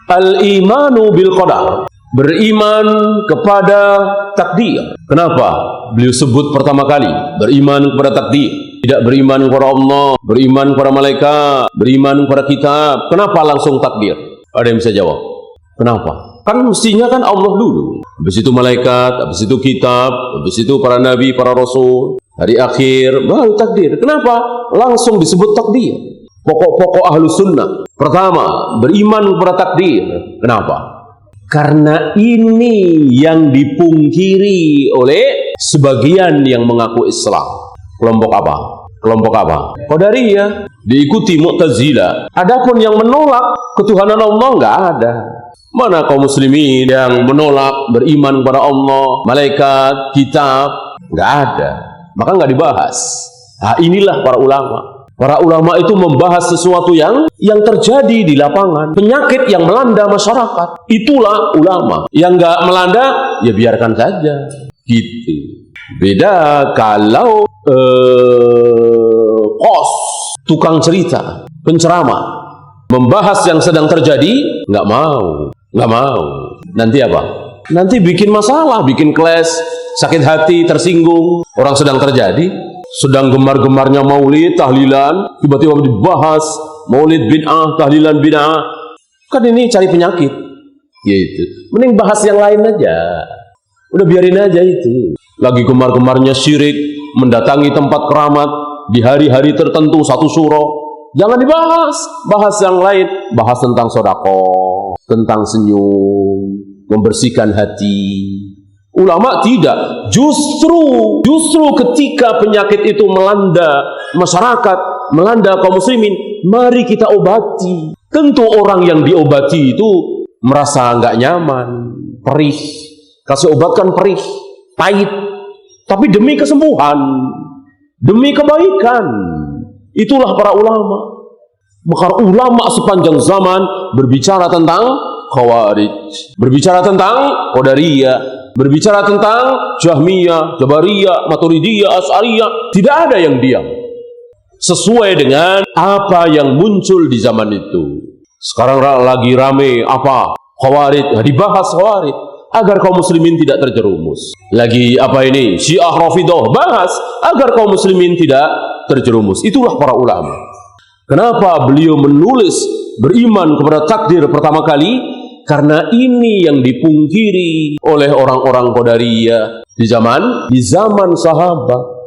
Al-imanu bil qadar, beriman kepada takdir. Kenapa beliau sebut pertama kali beriman kepada takdir? Tidak beriman kepada Allah, beriman kepada malaikat, beriman kepada kitab. Kenapa langsung takdir? Ada yang bisa jawab? Kenapa? Kan mestinya kan Allah dulu, habis itu malaikat, habis itu kitab, habis itu para nabi, para rasul, hari akhir, baru takdir. Kenapa langsung disebut takdir? Pokok-pokok ahlu sunnah pertama beriman kepada takdir. Kenapa? Karena ini yang dipungkiri oleh sebagian yang mengaku Islam. Kelompok apa? Kelompok apa? Qadariyah, diikuti Mu'tazilah. Adapun yang menolak ketuhanan Allah nggak ada. Mana kaum muslimin yang menolak beriman kepada Allah, malaikat, kitab? Nggak ada. Maka nggak dibahas. Nah, inilah para ulama. Para ulama itu membahas sesuatu yang terjadi di lapangan, penyakit yang melanda masyarakat. Itulah ulama. Yang nggak melanda, ya biarkan saja. Gitu. Beda kalau tukang cerita, penceramah, membahas yang sedang terjadi, nggak mau. Nanti apa? Nanti bikin masalah, bikin clash, sakit hati, tersinggung. Orang sedang terjadi. Sedang gemar-gemarnya maulid, tahlilan, tiba-tiba dibahas maulid bid'ah, tahlilan bid'ah. Kan ini cari penyakit. Yaitu, mending bahas yang lain aja. Udah biarin aja itu. Lagi gemar-gemarnya syirik, mendatangi tempat keramat di hari-hari tertentu satu suro. Jangan dibahas, bahas yang lain. Bahas tentang sedekah, tentang senyum, membersihkan hati. Ulama tidak, justru ketika penyakit itu melanda masyarakat, melanda kaum muslimin, mari kita obati. Tentu orang yang diobati itu merasa nggak nyaman, perih, kasih obat kan perih, pahit, tapi demi kesembuhan, demi kebaikan. Itulah para ulama. Maka ulama sepanjang zaman berbicara tentang Khawarij, berbicara tentang Qadariyah, berbicara tentang Jahmiyah, Jabariyah, Maturidiyah, Asy'ariyah. Tidak ada yang diam. Sesuai dengan apa yang muncul di zaman itu. Sekarang lagi rame apa? Khawarij. Nah, dibahas Khawarij agar kaum muslimin tidak terjerumus. Lagi apa ini? Syiah Rafidah. Bahas agar kaum muslimin tidak terjerumus. Itulah para ulama. Kenapa beliau menulis beriman kepada takdir pertama kali? Karena ini yang dipungkiri oleh orang-orang Qadariyah di zaman sahabat.